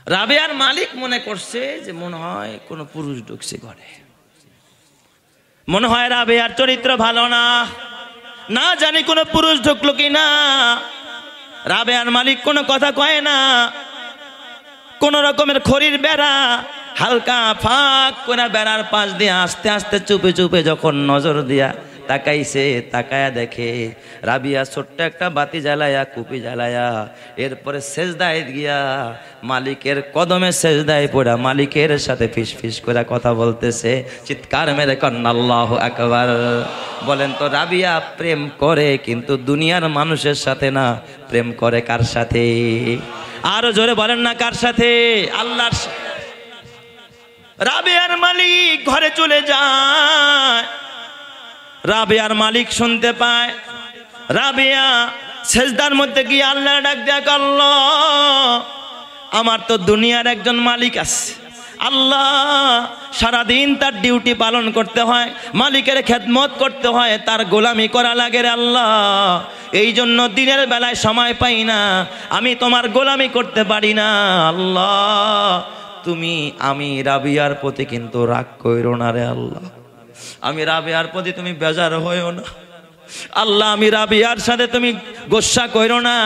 রাবেয়ার মালিক মনে করছে যে মনে হয় কোনো পুরুষ ঢুকছে ঘরে, মনে হয় রাবেয়ার চরিত্র ভালো না, না জানি কোনো পুরুষ ঢুকলো কিনা। রাবেয়ার মালিক কোনো কথা কয় না, কোন রকমের খড়ির বেড়া হালকা ফাঁক করে বেড়ার পাশ দিয়ে আস্তে আস্তে চুপে চুপে যখন নজর দিয়া তাকাইছে, তাকায়া দেখে রাবিয়া ছোট্ট একটা বাতি জ্বালায়া কুপি জ্বালায়া এরপরে সেজদায় গিয়া মালিকের কদমে সেজদায় পড়া মালিকের সাথে ফিস ফিস করে কথা বলতেছে। চিৎকার মেরে কন্না আল্লাহু আকবার। বলেন তো রাবিয়া প্রেম করে কিন্তু দুনিয়ার মানুষের সাথে না, প্রেম করে কার সাথে? আরো জোরে বলেন না, কার সাথে? আল্লাহর। রাবেয়ার মালিক ঘরে চলে যায়, রাবেয়ার মালিক শুনতে পায় রাবেয়া সেজদার মধ্যে গিয়ে আল্লাহ ডাক দেয়, আল্লাহ আমার তো দুনিয়ার একজন মালিক আছে, আল্লাহ সারাদিন তার ডিউটি পালন করতে হয়, মালিকের খেদমত করতে হয়, তার গোলামি করা লাগে রে আল্লাহ, এই জন্য দিনের বেলায় সময় পাই না, আমি তোমার গোলামি করতে পারি না। আল্লাহ তুমি আমি রাবিয়ার প্রতি কিন্তু রাগ কইরো না রে আল্লাহ, আমি রাবিয়ার প্রতি তুমি বেজার হইও না আল্লাহ, আমি রাবিয়ার সাথে তুমি গোসা কইরো না,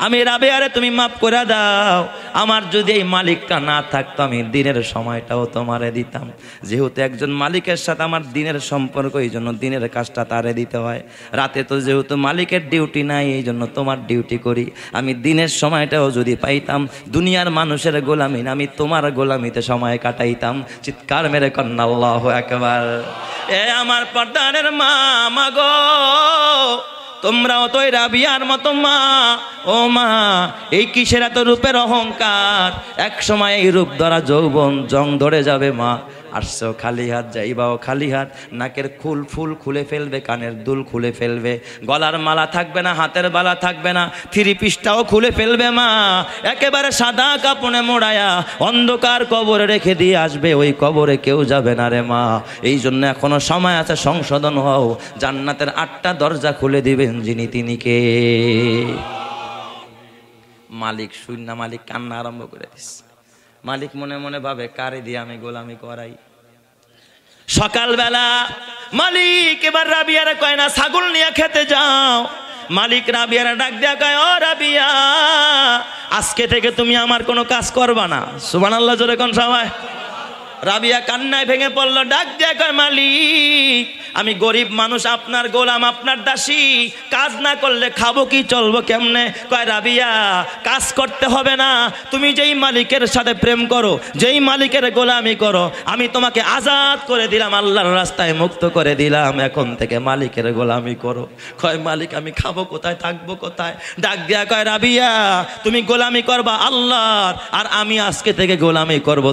আমি রাবিয়ারে তুমি মাফ করে দাও। আমার যদি এই মালিকটা না থাকতো আমি দিনের সময়টাও তোমারে দিতাম, যেহেতু একজন মালিকের সাথে আমার দিনের সম্পর্ক, এই জন্য দিনের কাজটা তারে দিতে হয়। রাতে তো যেহেতু মালিকের ডিউটি নাই এই জন্য তোমার ডিউটি করি, আমি দিনের সময়টাও যদি পাইতাম দুনিয়ার মানুষের গোলামি না, আমি তোমার গোলামিতে সময় কাটাইতাম। চিৎকার মেরে কন্না আল্লাহু আকবার। এ আমার পর্দানের মা, মাগো তোমরাও তো রাবিয়ার মতো মা, ও মা এই কিসের এত রূপের অহংকার, এক সময় এই রূপ ধরা যৌবন জং ধরে যাবে মা, আসছো খালি হাত যাইবাও খালি হাত, নাকের ফুল খুলে ফেলবে, কানের দুল খুলে ফেলবে, গলার মালা থাকবে না, হাতের বালা থাকবে না, থ্রি পিসটাও খুলে ফেলবে মা, একেবারে সাদা কাপড়ে মোড়ায়া অন্ধকার কবরে রেখে দিয়ে আসবে, ওই কবরে কেউ যাবে না রে মা। এই জন্য এখনো সময় আছে, সংশোধন হও, জান্নাতের 8টা দরজা খুলে দিবেন যিনি তিনি কে? মালিক শূন্য, মালিক কান্না আরম্ভ করে দিস। মালিক মনে মনে ভাবে কারে দিয়ে আমি গোলামি করাই। সকালবেলা মালিক এবার রাবিয়ারে কয় না ছাগল নিয়ে খেতে যাও, মালিক রাবিয়ারে ডাক দেয়া কয়, ও রাবিয়া আজকে থেকে তুমি আমার কোনো কাজ করবা না। সুবহানাল্লাহ জোরে কোন সবাই। রাবিয়া কান্নায় ভেঙে পড়লো, ডাক দেয়া কয়, মালিক আমি গরিব মানুষ, আপনার গোলাম, আপনার দাসী, কাজ না করলে খাবো কি, চলবো কেমনে? কয় রাবিয়া কাজ করতে হবে না, তুমি যেই মালিকের সাথে প্রেম করো, যেই মালিকের গোলামি করো, আমি তোমাকে আজাদ করে দিলাম, আল্লাহর রাস্তায় মুক্ত করে দিলাম, এখন থেকে মালিকের গোলামি করো। কয় মালিক আমি খাবো কোথায়, থাকবো কোথায়? ডাক দেয়া কয়, রাবিয়া তুমি গোলামি করবা আল্লাহর, আর আমি আজকে থেকে গোলামি করব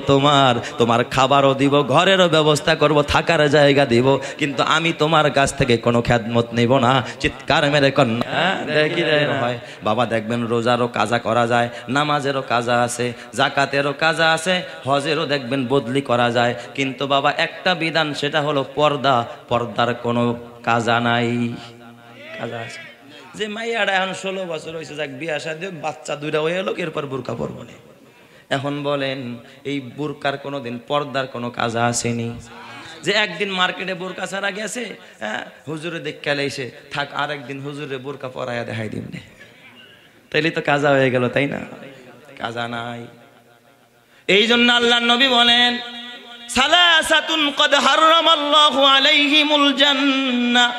তোমার খাবারও দিব, ঘরেরও ব্যবস্থা করব, থাকার জায়গা দিব, কিন্তু আমি তোমার কাছ থেকে কোনো খেদমত নিব না। চিৎকার মেরে কন্যা দেখি হয় বাবা, দেখবেন রোজারও কাজা করা যায়, নামাজেরও কাজা আছে, জাকাতেরও কাজা আছে, হজেরও দেখবেন বদলি করা যায়, কিন্তু বাবা একটা বিধান, সেটা হলো পর্দা, পর্দার কোনো কাজা নাই। কাজা আছে যে মাইয়াটা এখন 16 বছর হয়েছে, যাক বিয়া শাদী, বাচ্চা 2টা হয়ে এলো, এরপর বোরকা পরব না। এখন বলেন এই বোরকার কোনো দিন পর্দার কোনো কাজা আসেনি? যে একদিন মার্কেটে বোরকা ছাড়া গেছে, হ্যাঁ হুজুরে দেখে এসে থাক, আর একদিন হুজুরে বোরকা পরাইয়া দেখাই দিন, তাইলে তো কাজা হয়ে গেল, তাই না? কাজা নাই। এই জন্য আল্লাহর নবী বলেন, সালাসাতুন কদ হারামাল্লাহু আলাইহিমুল জান্নাহ,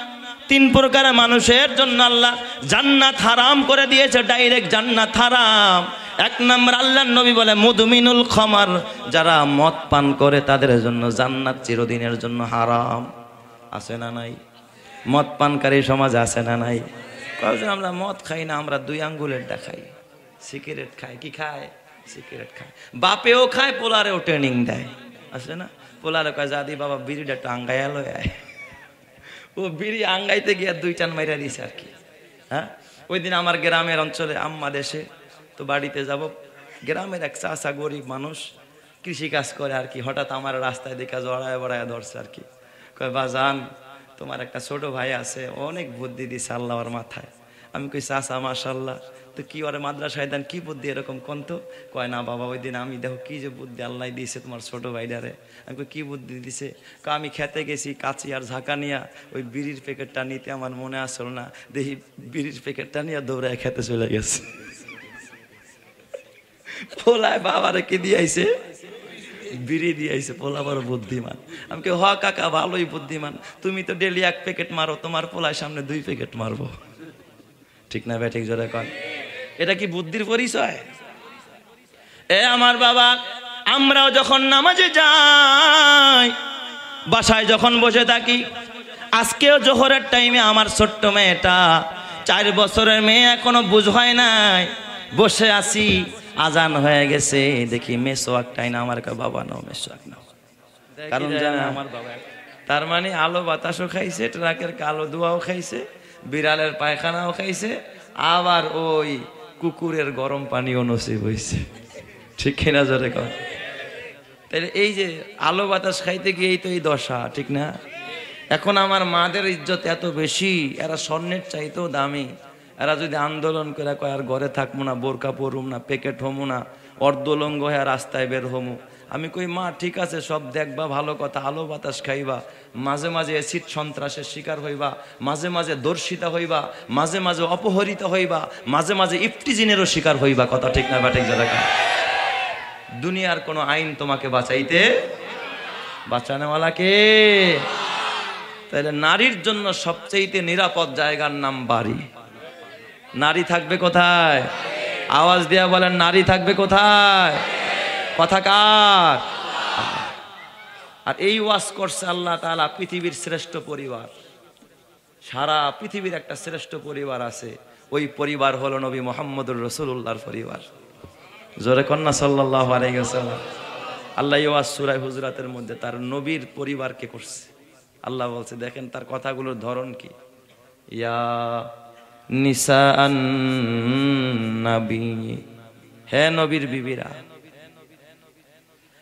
3 প্রকার মানুষের জন্য আল্লাহ জান্নাত হারাম করে দিয়েছে, ডাইরেক্ট জান্নাত হারাম। 1 নম্বর আল্লাহর নবী বলে মুদমিনুল খামার, যারা মদ পান করে তাদের জন্য জান্নাত চিরদিনের জন্য হারাম। আছে না নাই? মদ পানকারী সমাজ আছে না নাই? কয়েকজন আমরা মদ খাই না, আমরা 2 আঙ্গুলেরটা খাই, সিগারেট খাই। কি খায়? সিগারেট খায়। বাপেও খায়, পোলারেও ট্রেনিং দেয়, আছে না? পোলারে কয় জাদি বাবা বিড়িটা একটু আঙ্গাইয়া লয় আয়, ও বিড়ি আঙ্গাইতে গিয়া 2 টান মাইরা দিছে আর কি। হ্যাঁ ওই দিন আমার গ্রামের অঞ্চলে আম্মা দেশে তো বাড়িতে যাব, গ্রামের এক চাচা গরিব মানুষ, কৃষি কাজ করে আর কি, হঠাৎ আমার রাস্তায় দেখা জড়ায় বড়ায় ধরছে আর কি। কয় বাজান তোমার একটা ছোট ভাই আছে, অনেক বুদ্ধি দিছে আল্লাহর মাথায়, আমি কই চাচা মাশাআল্লাহ, তো কি ওরে মাদ্রাসায় দেন, কি বুদ্ধি এরকম কোন তো? কয় না বাবা ওই দিন আমি দেখো কি যে বুদ্ধি আল্লাহ দিয়েছে তোমার ছোট ভাইডারে। আমি কই কি বুদ্ধি দিছে? আমি খেতে গেছি কাঁচি আর ঝাঁকা নিয়া, ওই বিড়ির প্যাকেটটা নিতে আমার মনে আসল না, দেখি বিড়ির প্যাকেটটা নিয়ে দৌড়ায় খেতে চলে গেছে। পোলায় বাবারে কি দিয়েছে? বিড়ি দিয়েছে। পোলা বড় বুদ্ধিমান। আমি কে হ কাকা ভালোই বুদ্ধিমান, তুমি তো ডেলি 1 প্যাকেট মারো, তোমার পোলায় সামনে 2 প্যাকেট মারবো। ঠিক না ভাই? ঠিক জোরে কন। এটা কি বুদ্ধির পরিচয়? এ আমার বাবা, আমরাও যখন নামাজে যাই, বাসায় যখন বসে থাকি, আজকেও জোহরের টাইমে আমার ছোট্ট মেয়েটা 4 বছরের মেয়ে, এখনো বুঝ হয় নাই, বসে আছি, আজান হয়ে গেছে, দেখি মেসোয়াকটাই না, আমার বাবা নাও মেসোয়াক নাও। কারণ জানে আমার বাবা, তার মানে আলো বাতাসও খাইছে, ট্রাকের কালো ধোঁয়াও খাইছে, বিড়ালের পায়খানাও খাইছে, আবার ওই কুকুরের গরম পানিও নসিব হয়েছে। ঠিক কিনা জোরে কর? তাহলে এই যে আলো বাতাস খাইতে গিয়েই তো এই দশা, ঠিক না? এখন আমার মাদের ইজ্জত এত বেশি, এরা স্বর্ণের চাইতেও দামি। এরা যদি আন্দোলন করে কয় আর ঘরে থাকবো না, বোরকা পরুম না, প্যাকেট হমু না, অর্ধলঙ্গ হয়ে রাস্তায় বের হমু, আমি কই মা ঠিক আছে সব দেখবা, ভালো কথা, আলো বাতাস খাইবা, মাঝে মাঝে অ্যাসিড সন্ত্রাসের শিকার হইবা, মাঝে মাঝে দর্শিতা হইবা, মাঝে মাঝে অপহরিত হইবা, মাঝে মাঝে ইফতিজিনেরও শিকার হইবা। কথা ঠিক না ঠিক জায়গা? দুনিয়ার কোনো আইন তোমাকে বাঁচাইতে, বাঁচানোওয়ালা কে? তাহলে নারীর জন্য সবচেয়ে নিরাপদ জায়গার নাম বাড়ি। নারী থাকবে কোথায়? আওয়াজ দিয়া বলেন, নারী থাকবে কোথায়? কথা কার? আর এই ওয়াজ করছে আল্লাহ তাআলা পৃথিবীর শ্রেষ্ঠ পরিবার। সারা পৃথিবীর একটা শ্রেষ্ঠ পরিবার আছে, ওই পরিবার হলো নবী মুহাম্মদুর রাসূলুল্লাহর পরিবার। জোরে কন্না সাল্লাল্লাহু আলাইহি ওয়াসাল্লাম। আল্লাহ এই ওয়াজ সূরা হুজুরাতের মধ্যে তার নবীর পরিবারকে করছে। আল্লাহ বলছে, দেখেন তার কথাগুলোর ধরন কি। ইয়া নিসাআন নবী, হে নবীর বিবিরা,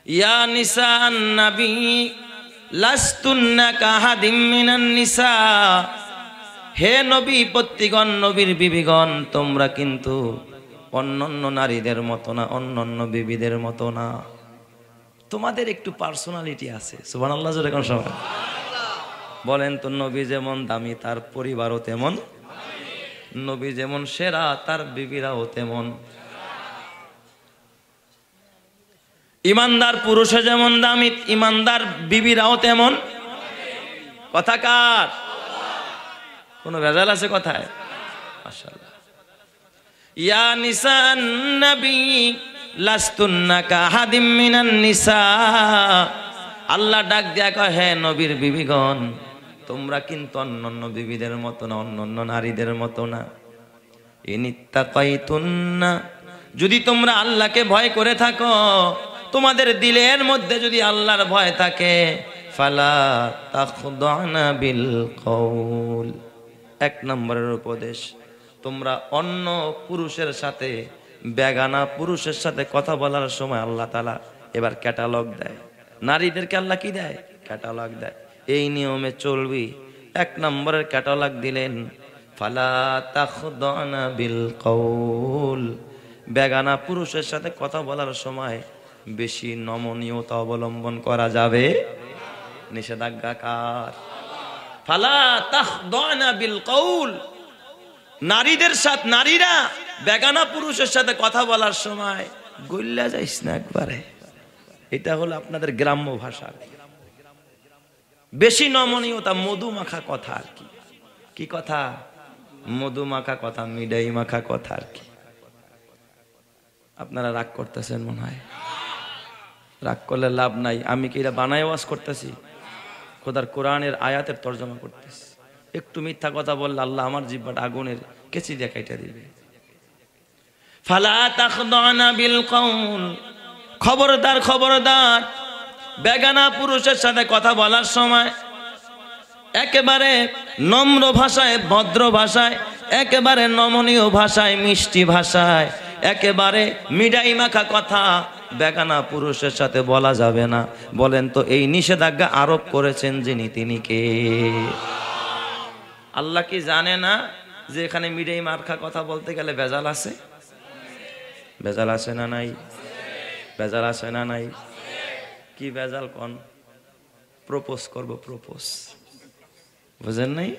ইয়া নিসাআন নবী লাস্তুন্না কাহাদিম মিনান নিসা, হে নবী পত্নীগণ, নবীর বিবিগণ, তোমরা কিন্তু অন্যান্য নারীদের মতো না, অন্যান্য বিবিদের মতো না, তোমাদের একটু পার্সোনালিটি আছে। সুবহানাল্লাহ জোরে কোন সবাই বলেন তো। নবী যেমন দামি, তার পরিবারও তেমন। নবী যেমন সেরা, তার বিবিরাও তেমন। ইমানদার পুরুষে যেমন দামি, ইমানদার বিবিরাও তেমন। কথা কার? কোনো ভেজাল আছে কথায়? মাশাআল্লাহ। ইয়া নিসান নবী লাস্তুন্না কাহাদিম মিনান নিসা, আল্লাহ ডাক দিয়া কয়, হে নবীর বিবিগণ, তোমরা কিন্তু অন্যান্য বিবিদের মতো না, অন্যান্য নারীদের মতো না। ইনিত্তাকাইতুন্না, যদি তোমরা আল্লাহকে ভয় করে থাকো, তোমাদের দিলের মধ্যে যদি আল্লাহর ভয় থাকে, ফালা তাখদানা বিল কওল, 1 নম্বরের উপদেশ, তোমরা অন্য পুরুষের সাথে, বেগানা পুরুষের সাথে কথা বলার সময় আল্লাহ তাআলা এবার ক্যাটালগ দেয়। নারীদেরকে আল্লাহ কি দেয়? ক্যাটালগ দেয়। এই নিয়মে চলবি। 1 নম্বরের ক্যাটালগ দিলেন, ফালা তাখদানা বিল কওল, বেগানা পুরুষের সাথে কথা বলার সময় বেশি নমনীয়তা অবলম্বন করা যাবে। নিষেধাজ্ঞা কার? ফালা তাখদানা বিল কওল, নারীদের সাথে, নারীরা বেগানা পুরুষের সাথে কথা বলার সময় গল্লা যাইস না একবারে। এটা হলো আপনাদের গ্রাম্য ভাষা। বেশি নমনীয়তা, মধু মাখা কথা আর কি। কি কথা? মধু মাখা কথা, মিঠাই মাখা কথা আর কি। আপনারা রাগ করতেছেন মনে হয়। রাগ করলে লাভ নাই। আমি কি এটা বানায় ওয়াজ করতেছি? খোদার কোরআনের আয়াতের তর্জমা করতেছি। একটু মিথ্যা কথা বললে আল্লাহ আমার জিহ্বাটা আগুনের কেচি দিয়ে কাইটা দিবে। ফালা তাখদানা বিল কওল, খবরদার খবরদার, বেগানা পুরুষের সাথে কথা বলার সময় একেবারে নম্র ভাষায়, ভদ্র ভাষায়, একেবারে নমনীয় ভাষায়, মিষ্টি ভাষায়, একেবারে মিঠাই মাখা কথা বেগানা পুরুষের সাথে বলা যাবে না। বলেন তো এই নিষেধাজ্ঞা আরোপ করেছেন যিনি, তিনি কে? আল্লাহ কি জানে না যে এখানে মিডিয়াই মার্কা কথা বলতে গেলে ভেজাল আছে? ভেজাল আছে না নাই? ভেজাল আছে না নাই? কি ভেজাল কোন? প্রপোজ করব, প্রপোজ, বুঝেন নাই?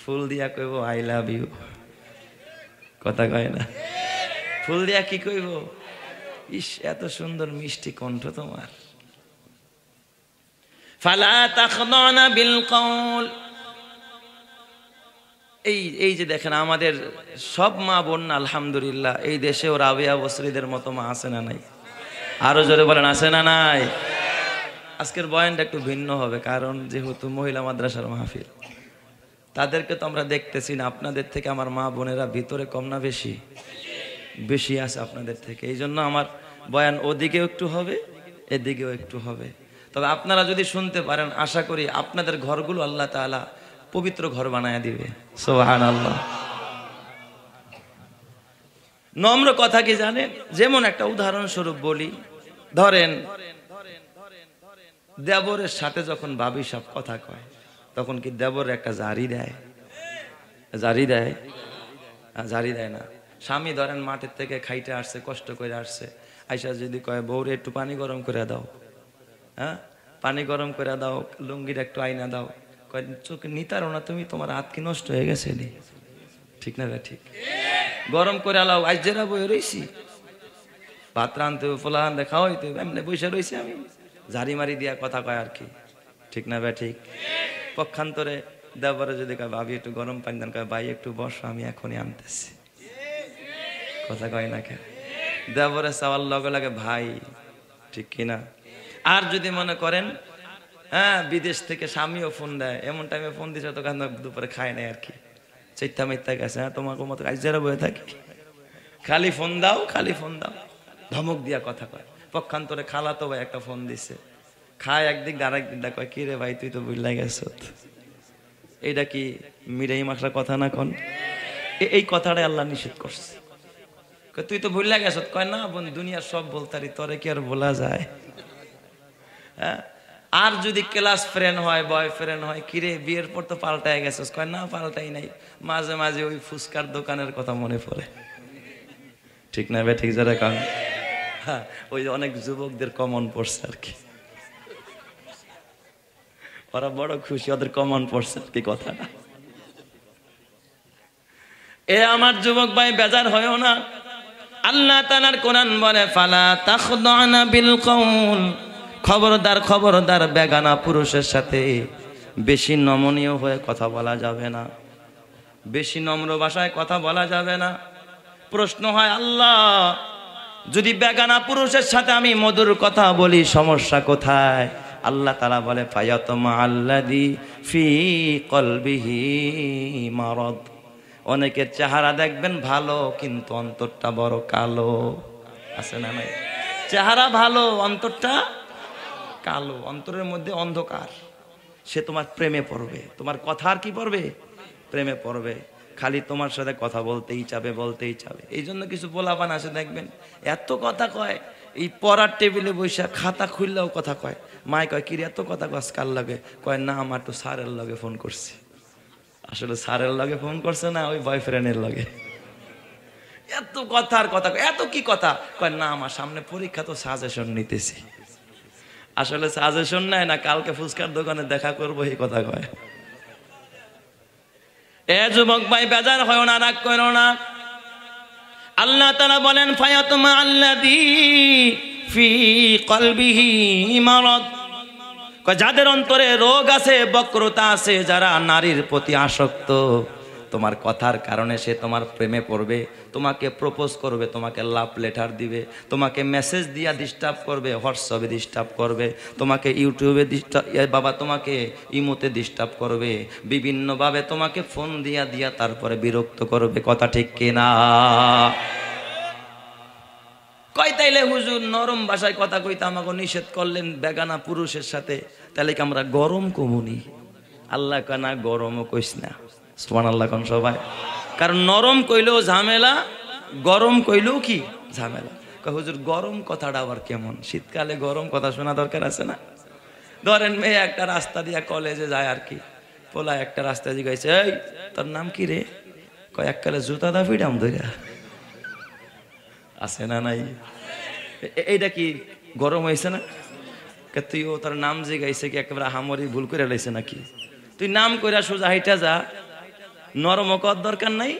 ফুল দিয়া কইব আই লাভ ইউ, কথা কয় না? ফুল দিয়া কি কইব? ইস এত সুন্দর মিষ্টি কণ্ঠ তোমার। ফালা তাখদানা বিল কওল। এই যে দেখেন আমাদের সব মা বোন আলহামদুলিল্লাহ এই দেশেও রাবিয়া বসরিদের মতো মা আছে না নাই? আরো জোরে বলেন আছে না নাই? আজকের বয়ানটা একটু ভিন্ন হবে, কারণ যেহেতু মহিলা মাদ্রাসার মাহফিল, তাদেরকে তো আমরা দেখতেছি না। আপনাদের থেকে আমার মা বোনেরা ভিতরে কম না বেশি? বেশি আছে আপনাদের থেকে। এই জন্য আমার বয়ান ওদিকেও একটু হবে, এদিকেও একটু হবে। তবে আপনারা যদি শুনতে পারেন, আশা করি আপনাদের ঘরগুলো আল্লাহ তাআলা পবিত্র ঘর বানায় দিবে। সুবহানাল্লাহ। নম্র কথা কি জানেন? যেমন একটা উদাহরণস্বরূপ বলি, ধরেন দেবরের সাথে যখন ভাবি সব কথা কয়, তখন কি দেবর একটা জারি দেয়? জারি দেয়? জারি দেয় না। স্বামী ধরেন মাঠের থেকে খাইতে আসছে, কষ্ট করে আসছে, আইসা যদি কয় বউরে একটু পানি গরম করে দাও, হ্যাঁ পানি গরম করে দাও, লুঙ্গির একটু আয়না দাও, কয় চোখে নিতারো না তুমি, তোমার হাত কি নষ্ট হয়ে গেছে নি? ঠিক না? ঠিক। গরম করে আলাও, আজ জেরা বই রয়েছি, ভাত রানতে ফোলা আনতে খাওয়াইতে, এমনি বসে রয়েছি আমি, ঝাড়ি মারি দিয়া কথা কয় আর কি। ঠিক না? ঠিক। পক্ষান্তরে দেবরে যদি কয় ভাবি একটু গরম পানি দেন, কয় ভাই একটু বসো আমি এখনই আনতেছি, কথা কয় না কেন? দেবরে চাওয়ার লগে লাগে ভাই, ঠিক কিনা? আর যদি মনে করেন হ্যাঁ বিদেশ থেকে স্বামীও ফোন দেয়, এমন টাইমে ফোন দিছে তো কারণ দুপুরে খায় নাই আর কি, চৈত্যা মিথ্যা গেছে, হ্যাঁ তোমাকে মতো কাজ যারা বয়ে থাকি, খালি ফোন দাও, খালি ফোন দাও, ধমক দিয়া কথা কয়। পক্ষান্তরে খালা তো ভাই একটা ফোন দিছে, খায় একদিক দিয়ে আরেক দিক কয় কি রে ভাই তুই তো বুঝলাই গেছ। এইটা কি মিরাই মাখরা কথা না? কোন এই কথাটাই আল্লাহ নিষেধ করছে। তুই তো ভুল গেছ, কয় না বোন দুনিয়ার সব বলতারি, তোরে কি আর বলা যায়? হ্যাঁ। আর যদি ক্লাস ফ্রেন্ড হয়, বয়ফ্রেন্ড হয়, কিরে বিয়ের পর তো পাল্টায় গেছিস, কয় না পাল্টাই নাই, মাঝে মাঝে ওই ফুচকার দোকানের কথা মনে পড়ে। ঠিক না? ঠিক যারা কান, হ্যাঁ ওই অনেক যুবকদের কমন পড়ছে আর কি, ওরা বড় খুশি, ওদের কমন পড়ছে আর কি কথাটা। এ আমার যুবক ভাই বেজার হয়ও না। আল্লাহ তাআলার কোরআন বলে ফালা তাখদানা বিল কওল, খবরদার খবরদার বেগানা পুরুষের সাথে বেশি নমনীয় হয়ে কথা বলা যাবে না, বেশি নম্র ভাষায় কথা বলা যাবে না। প্রশ্ন হয় আল্লাহ যদি বেগানা পুরুষের সাথে আমি মধুর কথা বলি সমস্যা কোথায়? আল্লাহ তাআলা বলে ফায়াতমা আল্লাযী ফি কলবিহি মারাদ। অনেকের চেহারা দেখবেন ভালো কিন্তু অন্তরটা বড় কালো, আছে না নাই? চেহারা ভালো অন্তরটা কালো, অন্তরের মধ্যে অন্ধকার। সে তোমার প্রেমে পড়বে, তোমার কথা আর কি পড়বে? প্রেমে পড়বে, খালি তোমার সাথে কথা বলতেই চাবে, বলতেই চাবে। এই জন্য কিছু পোলাপান আছে দেখবেন এত কথা কয়, এই পড়ার টেবিলে বসে খাতা খুললেও কথা কয়। মায় কয় কিরে এত কথা কস কার লাগে? কয় না আমার তো স্যারের লগে ফোন করছি। আসলে স্যারের লগে ফোন করছে না, ওই বয়ফ্রেন্ডের লগে। এত কথার কথা, এত কি কথা? কয় না আমার সামনে পরীক্ষা তো সাজেশন নিতেছি। আসলে সাজেশন নেয় না, কালকে ফুচকার দোকানে দেখা করবো এই কথা কয়। এ যুবক ভাই বেজার হয় না, রাগ করো না। আল্লাহ তাআলা বলেন ফায়াতমা আল্লাযী ফি কলবিহি মারাদ, যাদের অন্তরে রোগ আছে, বক্রতা আছে, যারা নারীর প্রতি আসক্ত, তোমার কথার কারণে সে তোমার প্রেমে পড়বে, তোমাকে প্রপোজ করবে, তোমাকে লাভ লেটার দিবে, তোমাকে মেসেজ দিয়া ডিস্টার্ব করবে, হোয়াটসঅ্যাপে ডিস্টার্ব করবে, তোমাকে ইউটিউবে বাবা তোমাকে ইমোতে ডিস্টার্ব করবে, বিভিন্নভাবে তোমাকে ফোন দিয়া দিয়া তারপরে বিরক্ত করবে। কথা ঠিক কিনা? কয় তাইলে হুজুর নরম ভাষায় কথা কইতে আমাকে নিষেধ করলেন বেগানা পুরুষের সাথে, তাহলে কি আমরা গরম কমুনি? আল্লাহ কয় না গরমও কইস না। সুবহানাল্লাহ কোন সবাই? কারণ নরম কইলেও ঝামেলা, গরম কইলেও কি ঝামেলা। কয় হুজুর গরম কথাটা আবার কেমন? শীতকালে গরম কথা শোনা দরকার আছে না? ধরেন মেয়ে একটা রাস্তা দিয়া কলেজে যায় আর কি, পোলা একটা রাস্তা জিগাইছে এই তোর নাম কি রে? কয়েককালে জুতা দা ফিডাম ধরে আছে না নাই? এইটা কি গরম হয়েছে না? তুই ও তার নাম যে গাইছে কি একেবারে হামরি ভুল করে লাইছে নাকি? তুই নাম কইরা সোজা হাইটা যা, নরম কর দরকার নাই,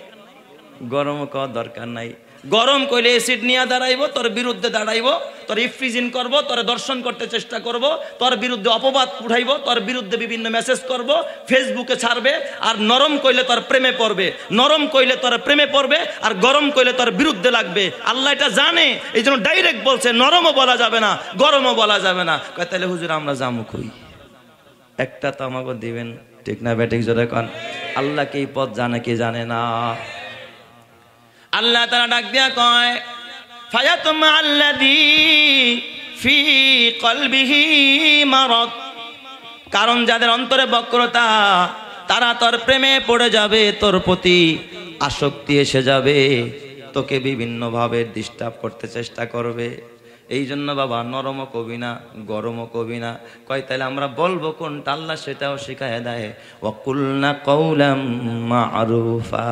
গরম কর দরকার নাই। গরম কইলে এসিড নিয়ে দাঁড়াইবো, তোর বিরুদ্ধে দাঁড়াইবো, তোর ইফ্রিজিন করব, তোর দর্শন করতে চেষ্টা করব, তোর বিরুদ্ধে অপবাদ উঠাইবো, তোর বিরুদ্ধে বিভিন্ন মেসেজ করব, ফেসবুকে ছাড়বে। আর নরম কইলে তোর প্রেমে পড়বে, নরম কইলে তোর প্রেমে পড়বে, আর গরম কইলে তোর বিরুদ্ধে লাগবে। আল্লাহ এটা জানে, এই জন্য ডাইরেক্ট বলছে নরমও বলা যাবে না, গরমও বলা যাবে না। কয় তাহলে হুজুর আমরা জামু কই? একটা তো আমাকে দিবেন, ঠিক না বেঠিক জোরে কন? আল্লাহ কি এই পথ জানে কি জানে না? আল্লাহ তাআলা ডাক দিয়া কয় ফায়াতুমা আল্লাযী ফি কলবিহি মারাদ, কারণ যাদের অন্তরে বক্রতা তারা তোর প্রেমে পড়ে যাবে, তোর প্রতি আসক্তি এসে যাবে, তোকে বিভিন্নভাবে ডিস্টার্ব করতে চেষ্টা করবে। এই জন্য বাবা নরমও কবি না, গরমও কবি না। কয় তাহলে আমরা বলবো কোনটা? আল্লাহ সেটাও শিখায় দেয়, ওয়াকুলনা কওলাম মারুফা।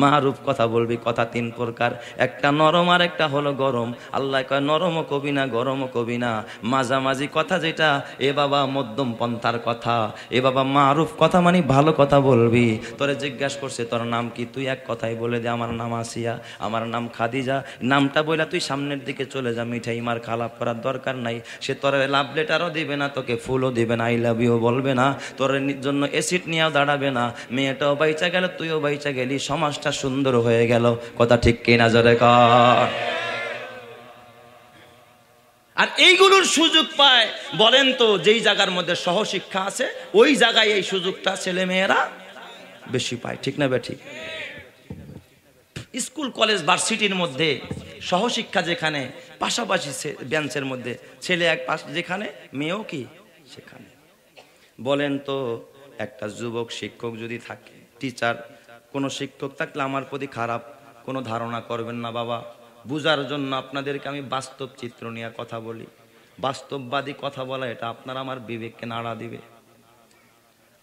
মারুফ কথা বলবি, কথা তিন প্রকার, একটা নরম আর একটা হলো গরম। আল্লাহ কয় নরমও কবি না, গরমও কবি না, মাঝামাঝি কথা যেটা, এ বাবা মধ্যম পন্থার কথা, এ বাবা মারুফ কথা মানে ভালো কথা বলবি। তোরে জিজ্ঞাসা করছে তোর নাম কি, তুই এক কথাই বলে দে আমার নাম আসিয়া, আমার নাম খাদিজা। নামটা বইলা তুই সামনের দিকে চলে যা, মিঠাই মার খালাপ করার দরকার নাই। সে তোর লাভ লেটারও দিবে না, তোকে ফুলও দিবে না, আই লাভ ইউ বলবে না, তোর জন্য এসিড নিয়েও দাঁড়াবে না। মেয়েটাও বাইচা গেল, তুইও বাইচা গেলি, সমাজটা সুন্দর হয়ে গেল। কথা ঠিক কিনা জোরে কর? আর এইগুলোর সুযোগ পায় বলেন তো, যেই জায়গার মধ্যে সহশিক্ষা আছে ওই জায়গায় এই সুযোগটা ছেলে মেয়েরা বেশি পায়, ঠিক না বেঠিক? স্কুল কলেজ ভার্সিটির মধ্যে সহশিক্ষা যেখানে, পাশাপাশি বেঞ্চের মধ্যে ছেলে এক পাশ যেখানে, মেয়েও কি সেখানে। বলেন তো একটা যুবক শিক্ষক যদি থাকে, টিচার কোনো শিক্ষক থাকলে আমার প্রতি খারাপ কোনো ধারণা করবেন না বাবা। বুঝার জন্য আপনাদেরকে আমি বাস্তব চিত্র নিয়ে কথা বলি, বাস্তববাদী কথা বলা, এটা আপনার আমার বিবেককে নাড়া দিবে।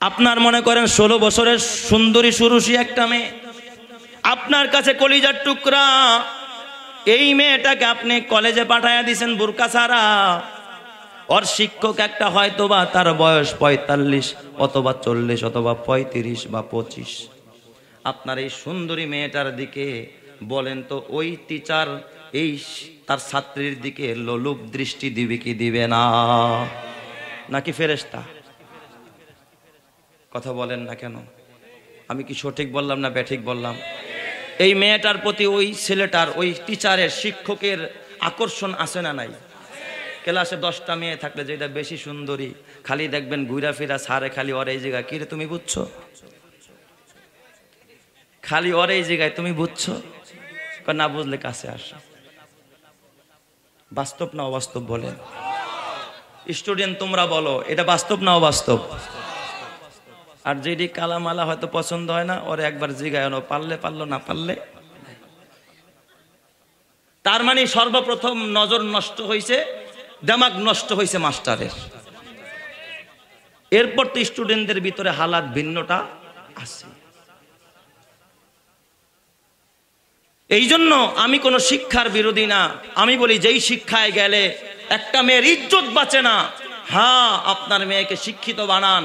আপনার মনে করেন 16 বছরের সুন্দরী সুরুষী একটা মেয়ে আপনার কাছে কলিজার টুকরা, এই মেয়েটাকে আপনি কলেজে পাঠাইয়া দিয়েছেন বোরকা ছাড়া। ওর শিক্ষক একটা হয়তোবা তার বয়স 45 অথবা 40 অথবা 35 বা 25। আপনার এই সুন্দরী মেয়েটার দিকে বলেন তো ওই টিচার এই তার ছাত্রীর দিকে লোলুপ দৃষ্টি দিবে কি দিবে না? নাকি ফেরেশতা? কথা বলেন না কেন? আমি কি সঠিক বললাম না ব্যাঠিক বললাম? এই মেয়েটার প্রতি ওই ছেলেটার, ওই টিচারের, শিক্ষকের আকর্ষণ আছে না নাই? ক্লাসে 10টা মেয়ে থাকলে যেটা বেশি সুন্দরী, খালি দেখবেন ঘুরা ফিরা সারে খালি ওর এই জায়গায়, কিরে তুমি বুঝছো? খালি ওর এই জায়গায় তুমি বুঝছো? না বুঝলে কাছে আসো। বাস্তব না অবাস্তব বলেন? স্টুডেন্ট তোমরা বলো, এটা বাস্তব না অবাস্তব? আর যেটি কালামালা হয়তো পছন্দ হয় না, ওর একবার জিগায়, পারলে পারলো, না পারলে। তার মানে সর্বপ্রথম নজর নষ্ট হয়েছে, দিমাগ নষ্ট হয়েছে মাস্টারের। এরপর তো স্টুডেন্টদের ভিতরে হালাত ভিন্নটা আছে। এই জন্য আমি কোনো শিক্ষার বিরোধী না, আমি বলি যেই শিক্ষায় গেলে একটা মেয়ের ইজ্জত বাঁচে না। হ্যাঁ, আপনার মেয়েকে শিক্ষিত বানান,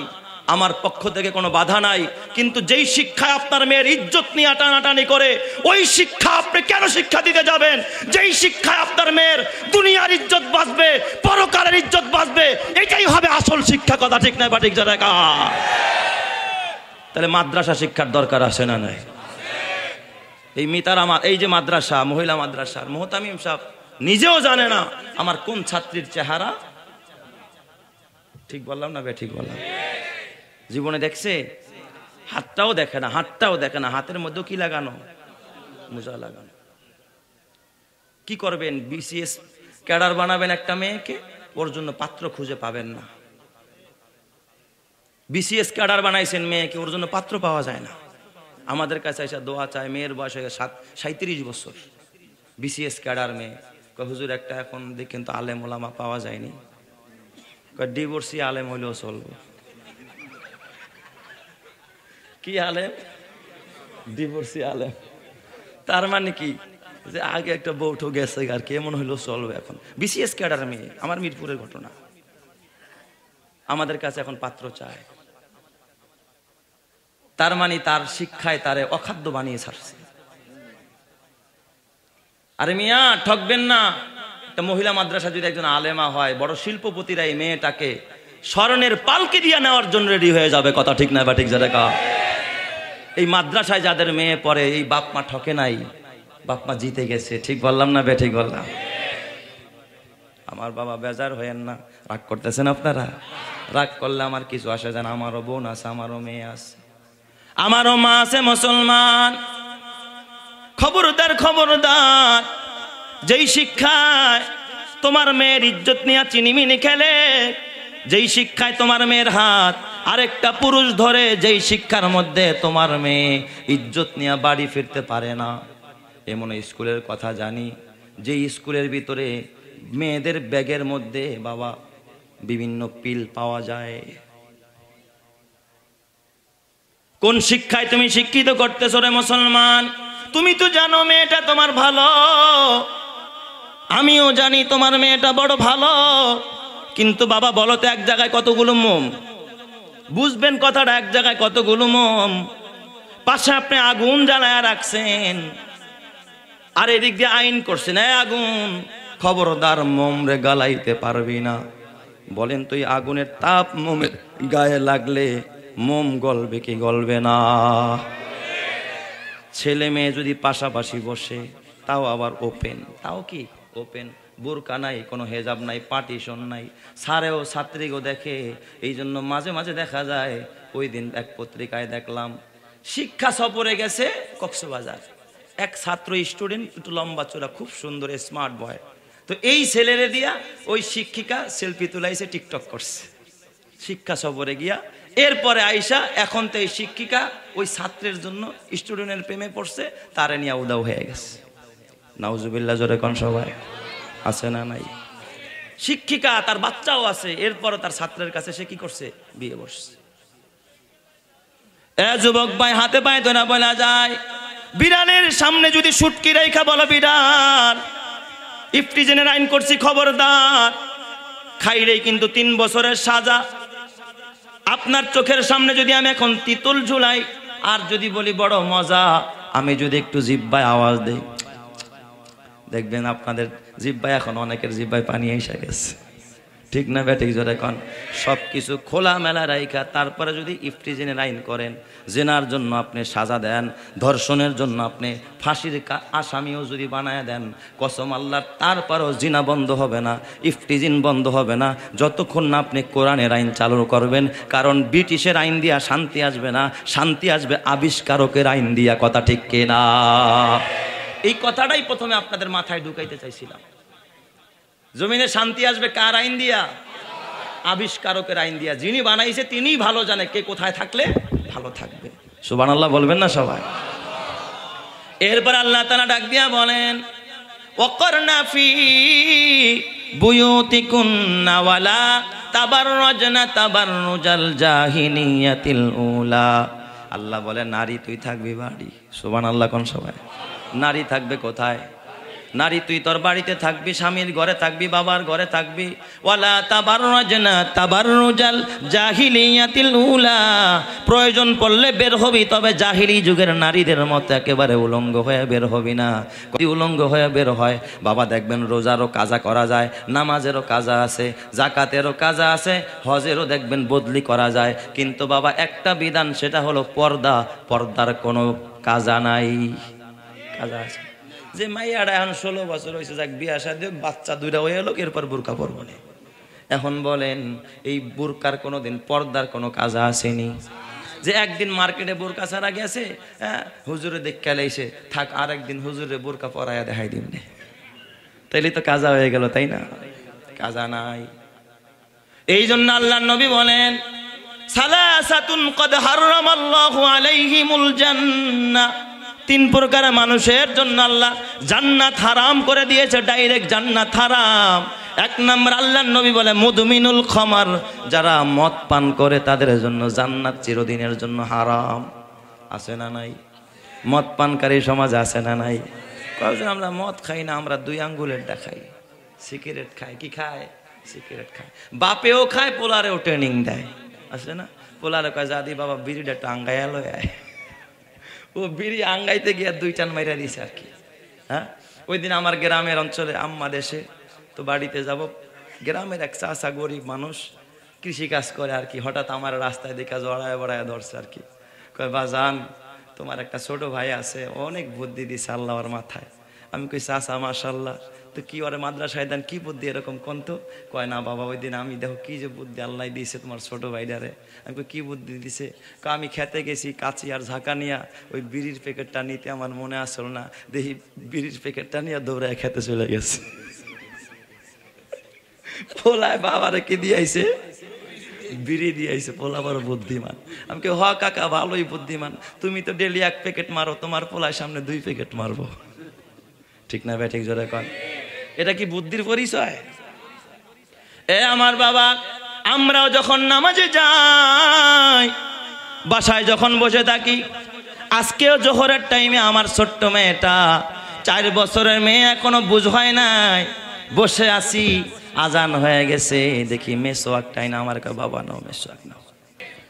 আমার পক্ষ থেকে কোনো বাধা নাই, কিন্তু যেই শিক্ষায় আপনার মেয়ের ইজ্জত নিয়ে টানাটানি করে, ওই শিক্ষা আপনি কেন শিক্ষা দিতে যাবেন? যেই শিক্ষায় আপনার মেয়ের দুনিয়ার ইজ্জত বাঁচবে, পরকালের ইজ্জত বাঁচবে, এটাই হবে আসল শিক্ষা। কথা ঠিক না বাঠিক যারা? তাহলে মাদ্রাসা শিক্ষার দরকার আছে না নাই? এই মিতার আমার এই যে মাদ্রাসা, মহিলা মাদ্রাসার মোহতামিম সাহেব নিজেও জানে না আমার কোন ছাত্রীর চেহারা। ঠিক বললাম না ঠিক বললাম? জীবনে দেখছে? হাতটাও দেখে না, হাতটাও দেখে না, হাতের মধ্যে কি লাগানো? মোজা লাগানো। কি করবেন? বিসিএস ক্যাডার বানাবেন একটা মেয়েকে, ওর জন্য পাত্র খুঁজে পাবেন না। বিসিএস ক্যাডার বানাইছেন মেয়েকে, ওর জন্য পাত্র পাওয়া যায় না। আমাদের কাছে এসে দোয়া চায়, মেয়ের বয়স হয়ে 37 বছর, বিসিএস ক্যাডার মেয়ে। হুজুর একটা এখন দেখেন তো আলেম ওলামা পাওয়া যায়নি। ডিভোর্সি আলেম হইলেও চলবে। কি আলেম? ডিভোর্সি আলেম। তার মানে কি যে আগে একটা বউঠো গেছে আর কেমন হইলো চলবে। এখন বিসিএস ক্যাডার মেয়ে, আমার মিরপুরের ঘটনা, আমাদের কাছে এখন পাত্র চায়। তার মানে তার শিক্ষায় তারে অখাদ্য বানিয়ে ছাড়ছে। আরে মিয়া ঠকবেন না। একটা মহিলা মাদ্রাসা যদি একজন আলেমা হয়, বড় শিল্পপতিরা এই মেয়েটাকে স্মরণের পালকি দিয়ে নেওয়ার জন্য রেডি হয়ে যাবে। কথা ঠিক না বা ঠিক যারা কা? এই মাদ্রাসায় যাদের মেয়ে পড়ে এই বাপ মা ঠকে নাই, বাপ মা জিতে গেছে। ঠিক বললাম না বে ঠিক বললাম? আমার বাবা বেজার হয়েন না, রাগ করতেছেন আপনারা? রাগ করলে আমার কিছু আসে যায় না। আমারও বোন আছে, আমারও মেয়ে আছে, আমারও মা আছে মুসলমান। খবরদার খবরদার, যেই শিক্ষায় তোমার মেয়ের ইজ্জত নিয়ে চিনিমিনি খেলে, যেই শিক্ষায় তোমার মেয়ের হাত আরেকটা পুরুষ ধরে, যেই শিক্ষার মধ্যে তোমার মেয়ে ইজ্জত নিয়ে বাড়ি ফিরতে পারে না, এমন স্কুলের কথা জানি যে স্কুলের ভিতরে মেয়েদের ব্যাগের মধ্যে বাবা বিভিন্ন পিল পাওয়া যায়। কোন শিক্ষায় তুমি শিক্ষিত করতেছো রে মুসলমান? তুমি তো জানো মেয়েটা তোমার ভালো, আমিও জানি তোমার মেয়েটা বড় ভালো, কিন্তু বাবা বলো তো এক জায়গায় কতগুলো মোম? বুঝবেন কথাটা, এক জায়গায় কতগুলো মোম? পাশে আপনি আগুন জ্বালায় রাখছেন, আর এদিক দিয়ে আইন করছেন আগুন খবরদার মোম রে গালাইতে পারবি না। বলেন তো এই আগুনের তাপ মোমের গায়ে লাগলে মোম গলবে কি গলবে না? ছেলে মেয়ে যদি পাশাপাশি বসে, তাও আবার ওপেন, তাও কি ওপেন, বোরকা নাই, কোনো হেজাব নাই, পার্টিশন নাই, স্যারেও ছাত্রীকেও দেখে। এই জন্য মাঝে মাঝে দেখা যায়, ওই দিন এক পত্রিকায় দেখলাম শিক্ষা সফরে গেছে কক্সবাজার, এক ছাত্র স্টুডেন্ট, একটু লম্বা চোরা, খুব সুন্দর স্মার্ট বয়। তো এই ছেলেরে দিয়া ওই শিক্ষিকা সেলফি তুলাইছে, টিকটক করছে শিক্ষা সফরে গিয়া। এরপরে আইসা এখন তো এই শিক্ষিকা ওই ছাত্রের জন্য স্টুডেন্টের প্রেমে পড়ছে, তারে নিয়ে উদাও হয়ে গেছে। নাউজুবিল্লাহ, জোরে কোন সবাই? আছে না নাই? শিক্ষিকা, তার বাচ্চাও আছে, এরপরে তার ছাত্রের কাছে সে কি করছে? বিয়ে বসছে। এ যুবক ভাই, হাতে পায়ে তো না বলা যায়, বিড়ালের সামনে যদি সুটকি রেখা বলো বিড়াল, ইফটিজেনের আইন করছি খবরদার, খাইলেই কিন্তু 3 বছরের সাজা। আপনার চোখের সামনে যদি আমি এখন তিতুল ঝুলাই, আর যদি বলি বড় মজা, আমি যদি একটু জিহ্বায় আওয়াজ দেই, দেখবেন আপনাদের জিহ্বায়, এখন অনেকের জিহ্বায় পানি এসে গেছে। ঠিক না ব্যাটিক জোরে কন? সব কিছু খোলা মেলা রাইখা তারপরে যদি ইফটিজিনের আইন করেন, জেনার জন্য আপনি সাজা দেন, ধর্ষণের জন্য আপনি ফাঁসির আসামিও যদি বানায় দেন, কসম আল্লাহর, তারপরেও জিনা বন্ধ হবে না, ইফটিজিন বন্ধ হবে না, যতক্ষণ না আপনি কোরআনের আইন চালু করবেন। কারণ ব্রিটিশের আইন দিয়া শান্তি আসবে না, শান্তি আসবে আবিষ্কারকের আইন দিয়া। কথা ঠিক কিনা? এই কথাটাই প্রথমে আপনাদের মাথায় ঢুকাইতে চাইছিলাম। জমিনে শান্তি আসবে কার আইন দিয়া? আবিষ্কারকের আইন দিয়া। যিনি বানাইছে তিনিই ভালো জানে কে কোথায় থাকলে ভালো থাকবে। সুবহানাল্লাহ বলবেন না সবাই? এরপর আল্লাহ তাআলা ডাক দিয়া বলেন, ওয়াকরনা ফি বুয়ুতিকুন্না ওয়ালা তাবাররাজনা তাবাররুজাল জাহিলিয়াতিল উলা। আল্লাহ বলে, নারী তুই থাকবি বাড়ি। সুবহানাল্লাহ কোন সবাই? নারী থাকবে কোথায়? নারী তুই তোর বাড়িতে থাকবি, স্বামীর ঘরে থাকবি, বাবার ঘরে থাকবি। ওয়ালা তাবাররাজনা তাবাররুজাল জাহিলিয়াতিল উলা, প্রয়োজন পড়লে বের হবি, তবে জাহিলি যুগের নারীদের মতো একেবারে উলঙ্গ হয়ে বের হবি না। যদি উলঙ্গ হয়ে বের হয় বাবা, দেখবেন রোজারও কাজা করা যায়, নামাজেরও কাজা আছে, জাকাতেরও কাজা আছে, হজেরও দেখবেন বদলি করা যায়, কিন্তু বাবা একটা বিধান, সেটা হলো পর্দা। পর্দার কোনো কাজা নাই। কাজা আছে যে মাইয়াটা এখন 16 বছর হয়েছে, যাক বিয়া শাদী, বাচ্চা 2টা হয়ে এলো, এরপর বোরকা পরব না। এখন বলেন, এই বোরকার কোনোদিন পর্দার কোনো কাজা আসেনি? যে একদিন মার্কেটে বোরকা ছাড়া গেছে, হ্যাঁ হুজুরে দেখে লাইছে, থাক আর একদিন হুজুরে বোরকা পরাইয়া দেখাই দিন, তাইলে তো কাজা হয়ে গেল, তাই না? কাজা নাই। এই জন্য আল্লাহর নবী বলেন, সালাসাতুন কদ হারামাল্লাহু আলাইহিমুল জান্নাহ, 3 প্রকার মানুষের জন্য আল্লাহ জান্নাত হারাম করে দিয়েছে, ডাইরেক্ট জান্নাত হারাম। 1 নম্বর আল্লাহর নবী বলে মুদমিনুল খামার, যারা মদ পান করে তাদের জন্য জান্নাত চিরদিনের জন্য হারাম। আছে না নাই? মদ পানকারী সমাজ আছে না নাই? কয়েকজন আমরা মদ খাই না, আমরা 2 আঙ্গুলেরটা খাই, সিগারেট খাই। কি খায়? সিগারেট খায়। বাপেও খায়, পোলারেও ট্রেনিং দেয়, আসলে না? পোলারে কয় যা দি বাবা বিড়িটা একটু আঙ্গাইয়া লয় আয়। ও বিড়ি আঙ্গাইতে গিয়ে 2 টান মাইরা দিছে আর কি। হ্যাঁ, ওই দিন আমার গ্রামের অঞ্চলে আম্মা দেশে তো বাড়িতে যাব, গ্রামের এক চাচা গরিব মানুষ কৃষি কাজ করে আর কি। হঠাৎ আমার রাস্তায় দেখা জড়ায় বড়ায় ধরছে আর কি। কয় বাজান তোমার একটা ছোট ভাই আছে, অনেক বুদ্ধি দিছে আল্লাহ ওর মাথায়। আমি কই চাচা মাশাআল্লাহ, তো কি ওরে মাদ্রাসায় দেন, কি বুদ্ধি এরকম কোন তো? কয় না বাবা ওই দিন আমি দেখো কি যে বুদ্ধি আল্লাহ দিয়েছে তোমার ছোট ভাইটারে। আমি কই কি বুদ্ধি দিছে? আমি খেতে গেছি, কাঁচি আর ঝাঁকা নিয়া ওই বিড়ির প্যাকেটটা নিতে আমার মনে আসল না, দেখি বিড়ির প্যাকেটটা নিয়ে দৌড়ায় খেতে চলে গেছে। পোলায় বাবারে কি দিয়েছে? বিড়ি দিয়েছে। পোলা বড় বুদ্ধিমান। আমি কে হ কাকা ভালোই বুদ্ধিমান, তুমি তো ডেলি 1 প্যাকেট মারো, তোমার পোলায় সামনে 2 প্যাকেট মারবো। ঠিক না ভাই? ঠিক জোরে কন। এটা কি বুদ্ধির পরিচয়? এ আমার বাবা, আমরাও যখন নামাজে যাই, বাসায় যখন বসে থাকি, আজকেও জোহরের টাইমে আমার ছোট্ট মেয়েটা 4 বছরের মেয়ে, এখনো বুঝ হয় নাই, বসে আছি, আজান হয়ে গেছে, দেখি মেসোয়াকটাই না। আমার বাবা নাও মেসোয়াক নাও।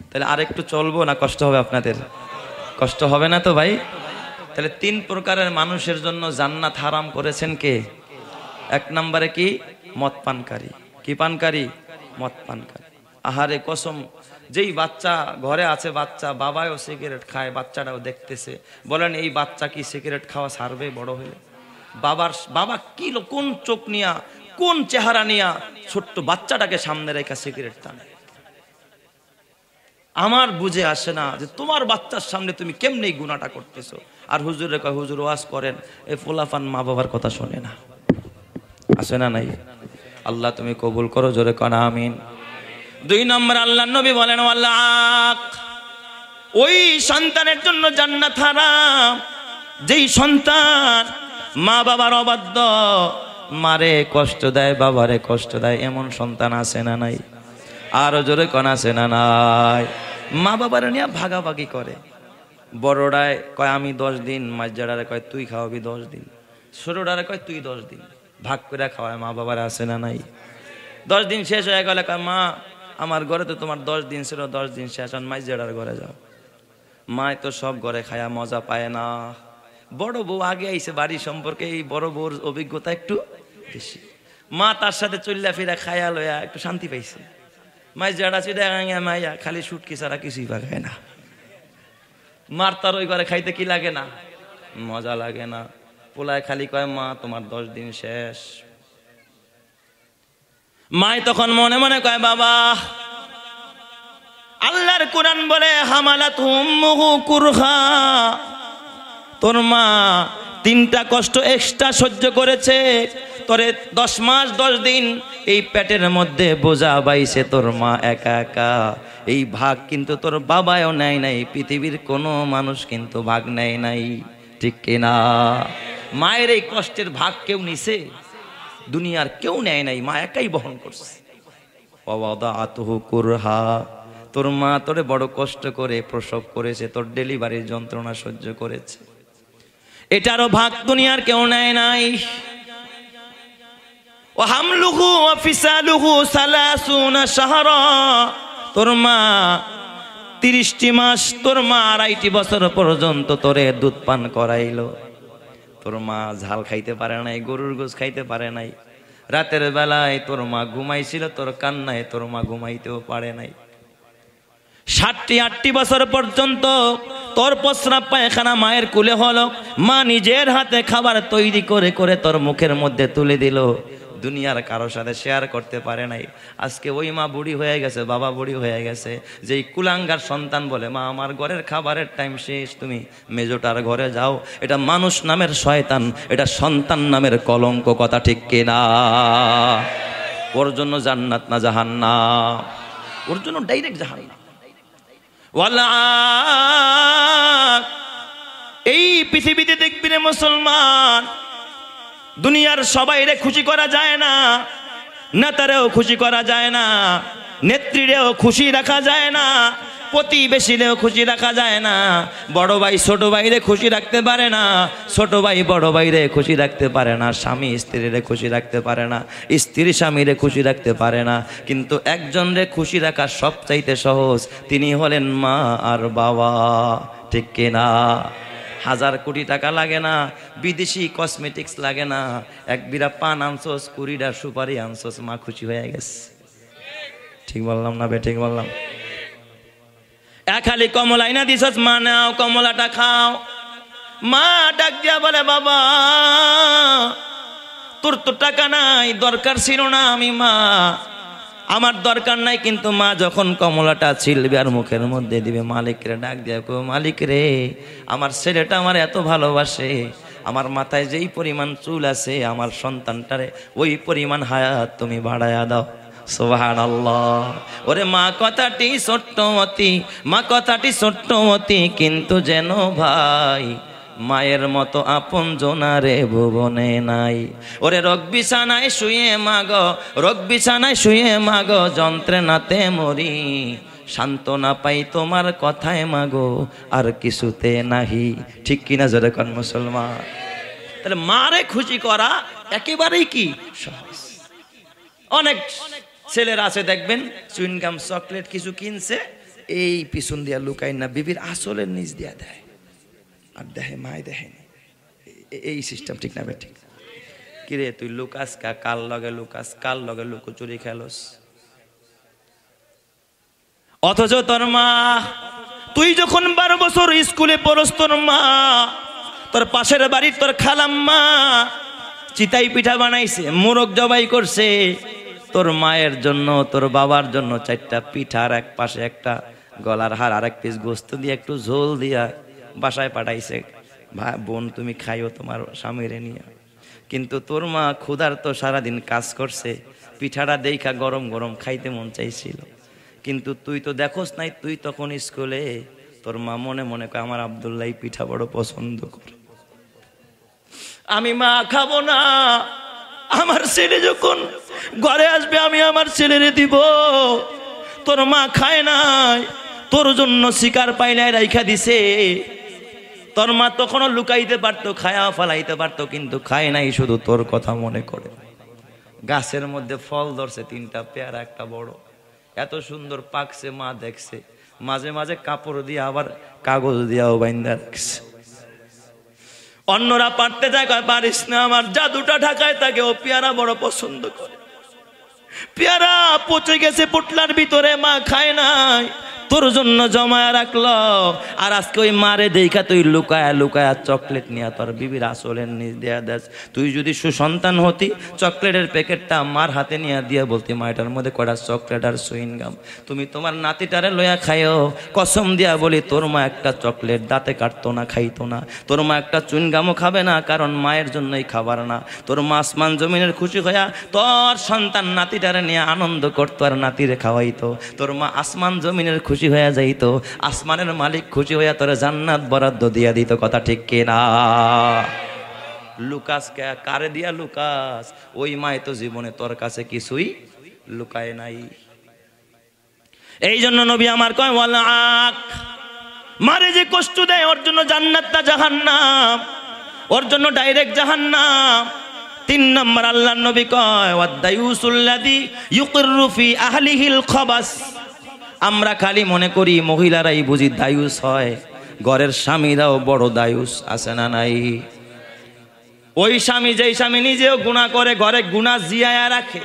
তাহলে আরেকটু চলবো না? কষ্ট হবে আপনাদের? কষ্ট হবে না তো ভাই? তাহলে 3 প্রকারের মানুষের জন্য জান্নাত হারাম করেছেন কে? 1 নম্বরে কি? মদ পানকারী। কি পানকারী? মদ পানকারী। আহারে কসম, যেই বাচ্চা ঘরে আছে, বাচ্চা বাবাও সিগারেট খায়, বাচ্চাটাও দেখতেছে, বলেন এই বাচ্চা কি সিগারেট খাওয়া ছাড়বে বড় হলে? বাবা কি কোন চোখ নিয়া, কোন চেহারা নিয়া ছোট্ট বাচ্চাটাকে সামনে রেখা সিগারেট টানে? আমার বুঝে আসে না যে তোমার বাচ্চার সামনে তুমি কেমনে এই গুনাহটা করতেছো। আর হুজুরে কয় হুজুর ওয়াজ করেন, এই পোলাপান মা বাবার কথা শোনে না। আসে না নাই? আল্লাহ তুমি কবুল করো, জোরে কন আমিন। 2 নম্বর আল্লাহর নবী বলেন ওয়াল্লাহ, ওই সন্তানের জন্য জান্নাত হারাম যেই সন্তান মা বাবার অবাধ্য, মারে কষ্ট দেয়, বাবারে কষ্ট দেয়, এমন সন্তান আছে না নাই? আরো জোরে কন আছে না নাই? মা বাবারে নিয়ে ভাগাভাগি করে। বড়রায় কয় আমি 10 দিন, মাঝজাড়ারে কয় তুই খাওয়াবি 10 দিন, ছোটরারে কয় তুই 10 দিন, ভাগ করে খাওয়ায়। মা বাবার আছে না নাই? 10 দিন শেষ হয়ে গেলে কয় মা আমার ঘরে তো তোমার 10 দিন ছিল, 10 দিন শেষ, আর মাঝজাড়ার ঘরে যাও। মায় তো সব ঘরে খায়া মজা পায় না। বড় বউ আগে আইছে বাড়ি সম্পর্কে, এই বড় বউর অভিজ্ঞতা একটু বেশি। মা তার সাথে চল্লা ফিরা খায়া লয়া একটু শান্তি পাইছে। মাঝজাড়া চিড়া মাইয়া খালি সুটকি ছাড়া কিছুই পায় না। মার তার ওই ঘরে খাইতে কি লাগে না? মজা লাগে না। পোলায় খালি কয় মা তোমার 10 দিন শেষ। মায় তখন মনে মনে কয় বাবা, আল্লাহর কোরআন বলে হামালাত উম্মুহু কুরহা, তোর মা 3টা কষ্ট এক্সট্রা সহ্য করেছে, তোরে 10 মাস 10 দিন এই পেটের মধ্যে বোঝা বাইছে তোর মা একা একা। এই ভাগ কিন্তু তোর বাবাও নেয় নাই, পৃথিবীর কোনো মানুষ কিন্তু ভাগ নেয় নাই। ঠিক কিনা? মায়ের এই কষ্টের ভাগ কেউ নিছে? দুনিয়ার কেউ নেয় নাই, মা একাই বহন করছে। ওয়াদাআতুহু কুরহা, তোর মা তোরে বড় কষ্ট করে প্রসব করেছে, তোর ডেলিভারির যন্ত্রণা সহ্য করেছে, এটারও ভাগ দুনিয়ার কেউ নেয় নাই। ওয়া হামলুহু ওয়া ফিসালুহু 30 শাহরা, তোর মা 30টি মাস, তোর মা 2.5 বছর পর্যন্ত তোরে দুধ পান করাইলো। তোর মা ঝাল খাইতে পারে নাই, গরুর গোশ খাইতে পারে নাই। রাতের বেলায় তোর মা ঘুমাইছিল, তোর কান্নায় তোর মা ঘুমাইতেও পারে নাই। 60-80 বছর পর্যন্ত তোর প্রস্রাব পায়খানা মায়ের কুলে হলো। মা নিজের হাতে খাবার তৈরি করে করে তোর মুখের মধ্যে তুলে দিল, দুনিয়ার কারোর সাথে শেয়ার করতে পারে নাই। আজকে ওই মা বুড়ি হয়ে গেছে, বাবা বুড়ি হয়ে গেছে, যেই কুলাঙ্গার সন্তান বলে মা আমার ঘরের খাবারের টাইম শেষ, তুমি মেজোটার ঘরে যাও। এটা মানুষ নামের শয়তান, এটা সন্তান নামের কলঙ্ক। কথা ঠিক কিনা? ওর জন্য জান্নাত না জাহান্নাম? ওর জন্য ডাইরেক্ট জাহান্নাম। ওয়াল্লাহ, এই পৃথিবীতে দেখবি রে মুসলমান, দুনিয়ার সবাইরে খুশি করা যায় না, নেতারেও খুশি করা যায় না, নেত্রীরেও খুশি রাখা যায় না, প্রতিবেশীরেও খুশি রাখা যায় না, বড় ভাই ছোট ভাইরে খুশি রাখতে পারে না, ছোট ভাই বড় ভাইরে খুশি রাখতে পারে না, স্বামী স্ত্রীরে খুশি রাখতে পারে না, স্ত্রী স্বামীরে খুশি রাখতে পারে না, কিন্তু একজনরে খুশি রাখা সবচাইতে সহজ, তিনি হলেন মা আর বাবা। ঠিক কিনা? 1000 কোটি টাকা লাগে না, বিদেশি কসমেটিক্স লাগে না, এক বিরা পান আনছোস, 20টা সুপারি আনছোস, মা খুশি হয়ে গেছে। ঠিক বললাম না বে? ঠিক বললাম। খালি কমলা আইনা দিছস, মা নাও কমলাটা খাও। মা ডাক দিয়া বলে, বাবা তোর তো টাকা নাই, দরকার ছিল না। আমি মা আমার দরকার নাই, কিন্তু মা যখন কমলাটা ছিলবে আর মুখের মধ্যে দিবে, মালিকরে ডাক দিয়া কো, মালিক রে আমার ছেলেটা আমার এত ভালোবাসে, আমার মাথায় যেই পরিমাণ চুল আছে আমার সন্তানটারে ওই পরিমাণ হায়াত তুমি বাড়ায়া দাও। সুবহানাল্লাহ। ওরে মা কথাটি ছোট্টমতি, মা কথাটি ছোট্টমতি, কিন্তু যেন ভাই মায়ের মতো আপন জনারে ভুবনে নাই। ওরে রোগ বিছানায় শুয়ে মাগো, রোগ বিছানায় শুয়ে মাগো, যন্ত্রণাতে মরি, সান্ত্বনা পাই তোমার কথায় মাগো, আর কিছুতে নাহি। ঠিক কিনা জোরে কোন মুসলমান? তাহলে মারে খুশি করা একেবারেই কি সহজ। অনেক ছেলেরা আছে দেখবেন, চুইনগাম চকলেট কিছু কিনছে, এই পিছন দিয়া লুকাই না বিবির আসলের নিচ দিয়া দেয়, আর দেখে মায় দেখেনি। এই সিস্টেম ঠিক না বে? ঠিক। কিরে তুই লুকাস কা, কাল লগে লুকাস, কাল লগে লুকোচুরি খেলোস, অথচ তোর মা, তুই যখন 12 বছর স্কুলে পড়স, তোর মা, তোর পাশের বাড়ির তোর খালাম্মা চিতাই পিঠা বানাইছে, মোরগ জবাই করছে, তোর মায়ের জন্য তোর বাবার জন্য 4টা পিঠা, আর এক পাশে একটা গলার হার, আর এক পিস গোস্ত দিয়ে একটু ঝোল দিয়া বাসায় পাঠাইছে, ভাই বোন তুমি খাইও তোমার স্বামীরে নিয়ে। কিন্তু তোর মা ক্ষুধার্ত সারাদিন কাজ করছে, পিঠাটা দেখা গরম গরম খাইতে মন চাইছিল, কিন্তু তুই তো দেখোস নাই, তুই তখন স্কুলে। তোর মা মনে মনে কয় আমার আব্দুল্লাহ পিঠা বড় পছন্দ করে, আমি মা খাবো না, আমার ছেলে যখন ঘরে আসবে আমি আমার ছেলেরে দিব। তোর মা খায় নাই, তোর জন্য শিকার পাইলাই রাইখা দিছে। তোর মা তখনও লুকাইতে পারতো, খায়া ফালাইতে পারতো, কিন্তু খায় নাই, শুধু তোর কথা মনে করে। গাছের মধ্যে ফল ধরছে 3টা পেয়ারা, একটা বড়, এত সুন্দর পাকছে, মা দেখছে, মাঝে মাঝে কাপড় দিয়ে আবার কাগজ দিয়াও বাইন্দা রাখছে। অন্যরা পারতে যায়, পারিস না, আমার জাদুটা ঢাকায় থাকে, ও পেয়ারা বড় পছন্দ করে। পেয়ারা পচে গেছে পোটলার ভিতরে, মা খায় নাই, তোর জন্য জমায়া রাখলো। আর আজকে ওই মারে দেখা তুই লুকায়া লুকায়া চকলেট নিয়ে তোর বিবির আসলের নিচ দেয়া দেস। তুই যদি সুসন্তান হতি, চকলেটের প্যাকেটটা মার হাতে নিয়ে দিয়ে বলতি, মা এটার মধ্যে কয়টা চকলেট আর সুইনগাম, তুমি তোমার নাতিটারে লইয়া খাইও। কসম দিয়া বলি, তোর মা একটা চকলেট দাঁতে কাটতো না, খাইতো না। তোর মা একটা চুইনগামও খাবে না, কারণ মায়ের জন্যই খাবার না। তোর মা আসমান জমিনের খুশি হইয়া তোর সন্তান নাতিটারে নিয়ে আনন্দ করতো আর নাতিরে খাওয়াইতো। তোর মা আসমান জমিনের খুশি হয়ে যাইতো, আসমানের মালিক খুশি হইয়া তোরে জান্নাত বরাদ্দ দিয়া দিত। কথা ঠিক কিনা? লুকাস কে, কারে দিয়া লুকাস? ওই মায় তো জীবনে তোর কাছে কিছুই লুকায় নাই। এই জন্য নবী আমার কয়, ওয়ালা আক, মারে যে কষ্ট দেয় ওর জন্য জান্নাত না জাহান্নাম, ওর জন্য ডাইরেক্ট জাহান্নাম। 3 নম্বর আল্লাহর নবী কয়, ওয়াদায়ুসুল্লাযী ইউকিররু ফি আহলিহিল খাবাস। আমরা খালি মনে করি মহিলারাই বুঝি দায়ুস হয়, ঘরের স্বামীরাও বড় দায়ুস, আছে না নাই? ওই স্বামী, যেই স্বামী নিজেও গুনাহ করে, ঘরে গুনাহ জিয়ায়া রাখে,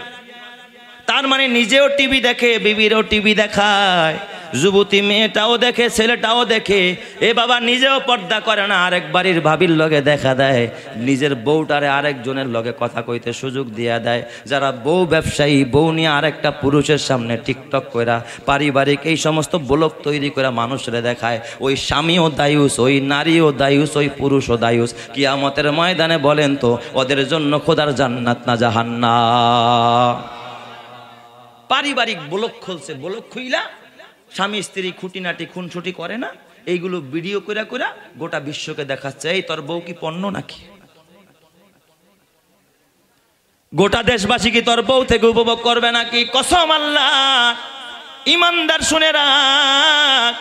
তার মানে নিজেও টিভি দেখে, বিবিরও টিভি দেখায়, যুবতী মেয়েটাও দেখে, ছেলেটাও দেখে। এ বাবা নিজেও পর্দা করে না, আরেক বাড়ির ভাবির লগে দেখা দেয়, নিজের বউটারে আরেকজনের লগে কথা কইতে সুযোগ দিয়া দেয়। যারা বউ ব্যবসায়ী, বউ নিয়ে আরেকটা পুরুষের সামনে টিকটক কইরা পারিবারিক এই সমস্ত ব্লগ তৈরি করে মানুষরে দেখায়, ওই স্বামীও দায়ুস, ওই নারীও দায়ুস, ওই পুরুষও দায়ুস। কিয়ামতের ময়দানে বলেন তো ওদের জন্য খোদার জান্নাত না জাহান্নাম? পারিবারিক ব্লগ খুলছে, ব্লগ খুইলা স্বামী স্ত্রী খুঁটিনাটি খুনসুটি করে না, এইগুলো ভিডিও করে করে গোটা বিশ্বকে দেখাচ্ছে, এই তোর বউ কি পণ্য নাকি? গোটা দেশবাসী কি তোর বউ থেকে উপভোগ করবে নাকি? কসম আল্লাহ, ইমানদার শুনে রাখ,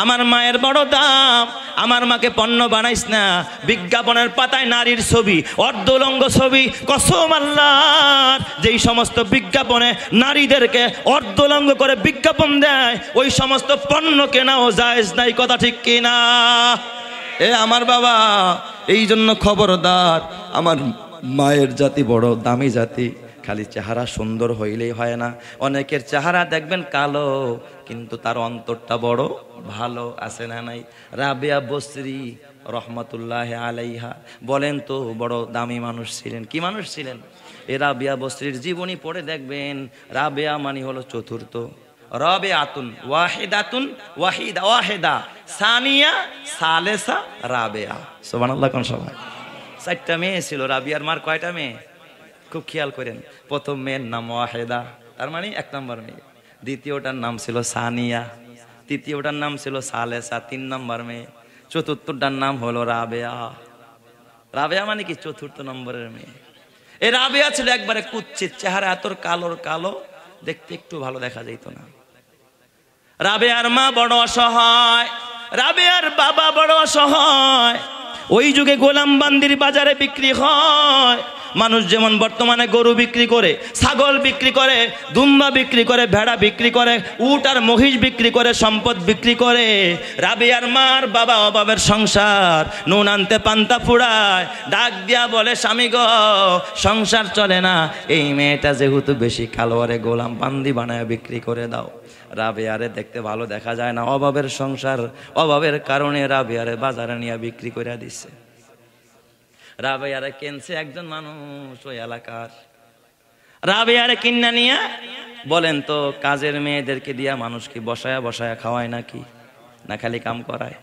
আমার মায়ের বড় দাম, আমার মাকে পণ্য বানাইস না। বিজ্ঞাপনের পাতায় নারীর ছবি, অর্ধলঙ্গ ছবি, কসম আল্লাহর, যেই সমস্ত বিজ্ঞাপনে নারীদেরকে অর্ধলঙ্গ করে বিজ্ঞাপন দেয়, ওই সমস্ত পণ্য কেনাও জায়েজ নাই। কথা ঠিক কিনা? এ আমার বাবা, এই জন্য খবরদার, আমার মায়ের জাতি বড় দামি জাতি। খালি চেহারা সুন্দর হইলেই হয় না, অনেকের চেহারা দেখবেন কালো কিন্তু তার অন্তরটা বড় ভালো, আছে না নাই? রাবেয়া বসরি রহমতুল্লাহ আলাইহা বলেন তো বড় দামি মানুষ ছিলেন। কি মানুষ ছিলেন? এ রাবেয়া বসরির জীবনী পড়ে দেখবেন, রাবেয়া মানে হলো চতুর্থ, রাবেয়াতুন ওয়াহিদাতুন, ওয়াহিদা ওয়াহিদা, সানিয়া সালেসা রাবেয়া। সুবহানাল্লাহ কোন সবাই? 4টা মেয়ে ছিল। রাবিয়ার মার কয়টা মেয়ে? খুব খেয়াল করেন। প্রথম মেয়ের নাম ওয়াহেদা, তার মানে 1 নম্বর মেয়ে। দ্বিতীয়টার নাম ছিল সানিয়া, তৃতীয়টার নাম ছিল সালেসা, 3 নম্বর মেয়ে। চতুর্থটার নাম হলো রাবেয়া। রাবেয়া মানে কি? চতুর্থ নম্বরের মেয়ে। এই রাবেয়া ছিল একবারে কুচ্ছিত চেহারা, এত কালো, দেখতে একটু ভালো দেখা যেত না। রাবেয়ার মা বড় অসহায়, রাবেয়ার বাবা বড় অসহায়। ওই যুগে গোলাম বান্দির বাজারে বিক্রি হয়। মানুষ যেমন বর্তমানে গরু বিক্রি করে, ছাগল বিক্রি করে, দুম্বা বিক্রি করে, ভেড়া বিক্রি করে, উট আর মহিষ বিক্রি করে, সম্পদ বিক্রি করে, রাবেয়ার মার বাবা অভাবের সংসার, নুন আনতে পান্তা ফুড়ায়, ডাক দিয়া বলে, স্বামী গো সংসার চলে না, এই মেয়েটা যেহেতু বেশি কালো, আরে গোলাম বান্দি বানায় বিক্রি করে দাও। রাবেয়ারে দেখতে ভালো দেখা যায় না, অভাবের সংসার, অভাবের কারণে রাবেয়ারে বাজারে নিয়ে বিক্রি করে দিচ্ছে। রাবেয়ারে কিনছে একজন মানুষ ওই এলাকার। রাবেয়ারে কিন্না নিয়ে বলেন তো, কাজের মেয়েদেরকে দিয়া মানুষ কি বসায়া বসায়া খাওয়ায় নাকি? না খালি কাম করায়?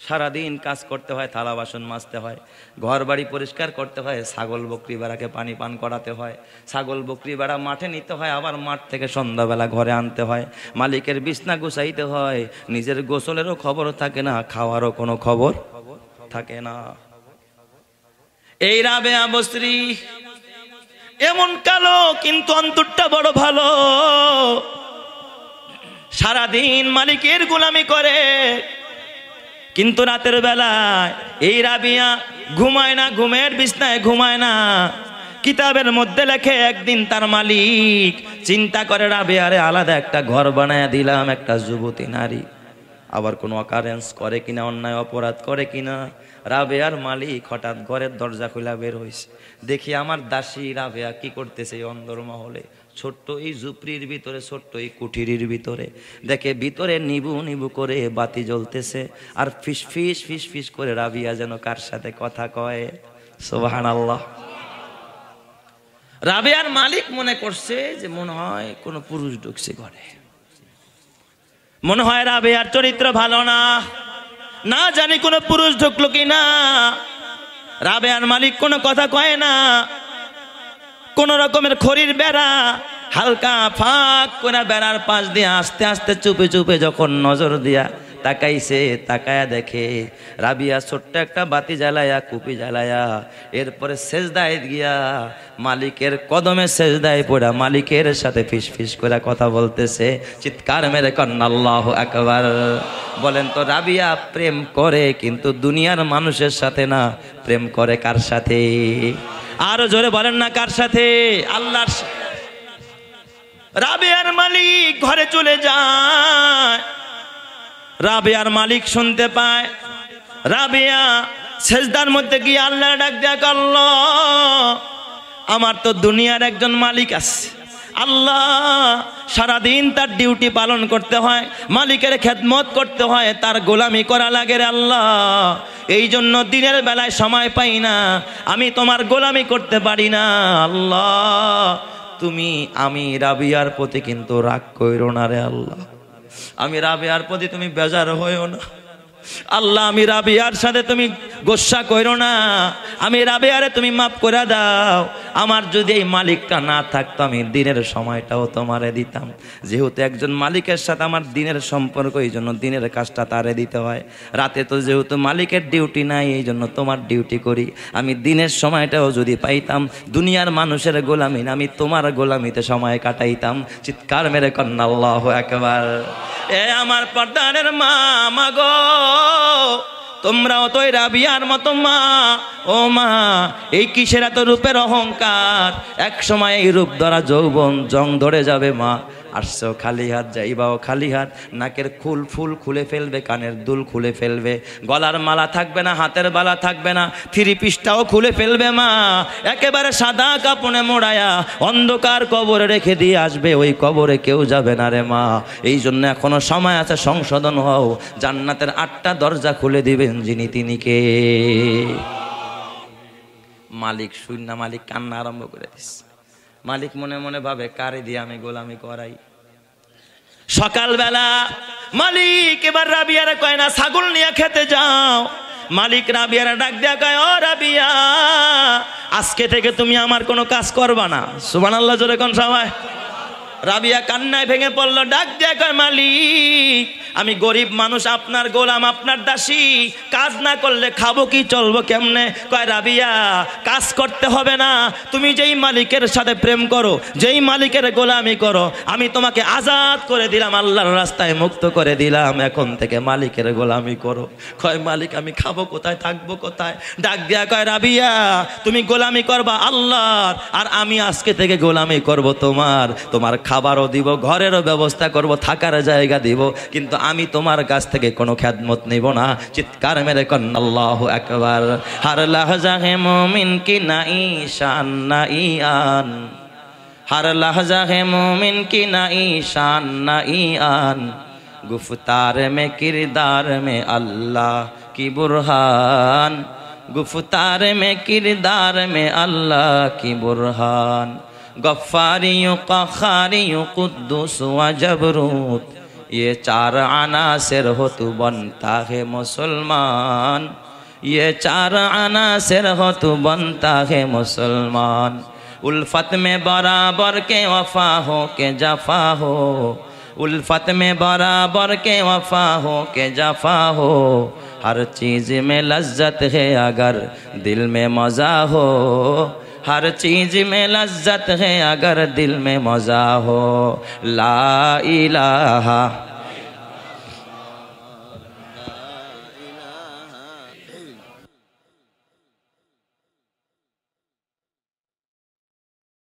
সারাদিন কাজ করতে হয়, থালা বাসন মাজতে হয়, ঘর বাড়ি পরিষ্কার করতে হয়, ছাগল বকরি বেড়াকে পানি পান করাতে হয়, ছাগল বকরি বেড়া মাঠে নিতে হয়, আবার মাঠ থেকে সন্ধ্যাবেলা ঘরে আনতে হয়, মালিকের বিছনা গুছাইতে হয়, নিজের গোসলেরও খবর থাকে না, খাওয়ারও কোনো খবর থাকে না। এই রাবেয়া বসরি এমন কালো কিন্তু অন্তরটা বড় ভালো। সারাদিন মালিকের গোলামি করে, কিন্তু রাতের বেলায় এই রাবিয়া ঘুমায় না, ঘুমের বিছনায় ঘুমায় না। কিতাবের মধ্যে লেখে, একদিন তার মালিক চিন্তা করে, রাবিয়ারে আলাদা একটা ঘর বানায় দিলাম, একটা যুবতী নারী আবার কোনো অকারেন্স করে কিনা, অন্যায় অপরাধ করে কিনা। রাবেয়ার মালিক হঠাৎ ঘরের দরজা খুলে বের হয়েছে, দেখি আমার দাসী রাবেয়া কি করতেছে অন্দর মহলে, ছোট্ট এই ঝুপড়ির ভিতরে, ছোট্ট এই কুঠিরির ভিতরে। দেখে ভিতরে নিবু নিবু করে বাতি জ্বলতেছে, আর ফিস ফিস ফিস ফিস করে রাবিয়া যেন কার সাথে কথা কয়। সুবহানাল্লাহ। রাবেয়ার মালিক মনে করছে যে মনে হয় কোনো পুরুষ ঢুকছে ঘরে, মনে হয় রাবেয়ার চরিত্র ভালো না, না জানি কোনো পুরুষ ঢুকলো কিনা। রাবেয়ার মালিক কোনো কথা কয় না, কোন রকমের খড়ির বেড়া হালকা ফাঁক করে বেড়ার পাশ দিয়ে আস্তে আস্তে চুপে চুপে যখন নজর দিয়া তাকাইছে, তাকায়া দেখে রাবিয়া ছোট্ট একটা বাতি জ্বালায়া, কুপি জ্বালায়া, এরপরে সেজদায় গিয়া মালিকের কদমে সেজদায় পড়া মালিকের সাথে ফিস ফিস করে কথা বলতেছে। চিৎকার মেরে কন্না আল্লাহু আকবার। বলেন তো, রাবিয়া প্রেম করে কিন্তু দুনিয়ার মানুষের সাথে না, প্রেম করে কার সাথে? আরো জোরে বলেন না, কার সাথে? আল্লাহর সাথে। রাবেয়ার মালিক ঘরে চলে যায়, রাবেয়ার মালিক শুনতে পায় রাবেয়া সেজদার মধ্যে গিয়ে আল্লাহ ডাক দেয়া, আল্লাহ আমার তো দুনিয়ার একজন মালিক আছে, আল্লাহ সারাদিন তার ডিউটি পালন করতে হয়, মালিকের খেদমত করতে হয়, তার গোলামি করা লাগে রে আল্লাহ, এই জন্য দিনের বেলায় সময় পাই না, আমি তোমার গোলামি করতে পারি না। আল্লাহ তুমি, আমি রাবিয়ার প্রতি কিন্তু রাগ কইরো না রে আল্লাহ, আমি রাবেয়ার প্রতি তুমি বেজার হইও না, আল্লাহ আমি রাবিয়ার সাথে তুমি গোসা কইরো না, আমি রাবিয়ারে তুমি মাফ করে দাও। আমার যদি এই মালিকটা না থাকতো আমি দিনের সময়টাও তোমারে দিতাম। যেহেতু একজন মালিকের সাথে আমার দিনের সম্পর্ক, এই জন্য দিনের কাজটা তারে দিতে হয়। রাতে তো যেহেতু মালিকের ডিউটি নাই, এই জন্য তোমার ডিউটি করি। আমি দিনের সময়টাও যদি পাইতাম, দুনিয়ার মানুষের গোলামি না, আমি তোমার গোলামিতে সময় কাটাইতাম। চিৎকার মেরে কন্যা আল্লাহু আকবার। এ আমার পর্দানের মা, মাগো তোমরাও তো রাবিয়ার মতো মা। ও মা, এই কিসের এত রূপের অহংকার? এক সময় এই রূপ ধরা যৌবন জং ধরে যাবে মা। আসছো খালি হাত, যাইবাও খালি হাত। নাকের ফুল খুলে ফেলবে, কানের দুল খুলে ফেলবে, গলার মালা থাকবে না, হাতের বালা থাকবে না, থ্রি পিসটাও খুলে ফেলবে মা। একেবারে সাদা কাপড়ে মোড়ায়া অন্ধকার কবরে রেখে দিয়ে আসবে। ওই কবরে কেউ যাবে না রে মা। এই জন্য এখনো সময় আছে, সংশোধন হও। জান্নাতের 8টা দরজা খুলে দিবেন যিনি, তিনি কে? মালিক শূন্য। মালিক কান্না আরম্ভ করে দিস। মালিক মনে মনে ভাবে, কারে দিয়ে আমি গোলামি করাই। সকালবেলা মালিক এবার রাবিয়ারে কয় না ছাগল নিয়ে খেতে যাও। মালিক রাবিয়ারে ডাক দেয়া কয়, ও রাবিয়া, আজকে থেকে তুমি আমার কোনো কাজ করবা না। সুবহানাল্লাহ জোরে কোন সবাই। রাবিয়া কান্নায় ভেঙে পড়লো, ডাক দেয়া কয়, মালিক আমি গরিব মানুষ, আপনার গোলাম, আপনার দাসী, কাজ না করলে খাবো কি, চলবো কেমনে? কয় রাবিয়া কাজ করতে হবে না, তুমি যেই মালিকের সাথে প্রেম করো, যেই মালিকের গোলামি করো, আমি তোমাকে আজাদ করে দিলাম, আল্লাহর রাস্তায় মুক্ত করে দিলাম, এখন থেকে মালিকের গোলামি করো। কয় মালিক আমি খাবো কোথায়, থাকবো কোথায়? ডাক দেয়া কয়, রাবিয়া তুমি গোলামি করবা আল্লাহর, আর আমি আজকে থেকে গোলামি করব তোমার। তোমার খাবারও দিব, ঘরেরও ব্যবস্থা করব, থাকার জায়গা দিব, কিন্তু আমি তোমার কাছ থেকে কোনো খেদমত নিব না। চিৎকার মেরে কন্না আল্লাহু আকবার। হর লাহজা হে মুমিন কি নাই শান নাই আন, হর লাহজা হে মুমিন কি নাই শান নাই আন, गुफ्तार में किरदार में अल्लाह की बुरहान, गुफ्तार में किरदार में अल्लाह की बुरहान, गफ्फारियों क़हारियों कुद्दूस व जबरूत, ये 4 अनासिर हो तू बनता है मुसलमान, ये 4 अनासिर हो तू बनता है मुसलमान। उल्फत में बराबर के वफा हो के जफा हो, उल्फत में बराबर के वफा हो के जफा हो, हर चीज़ में लज्जत है अगर दिल में मज़ा हो, हर चीज़ में लज्जत है अगर दिल में मज़ा हो। ला इलाहा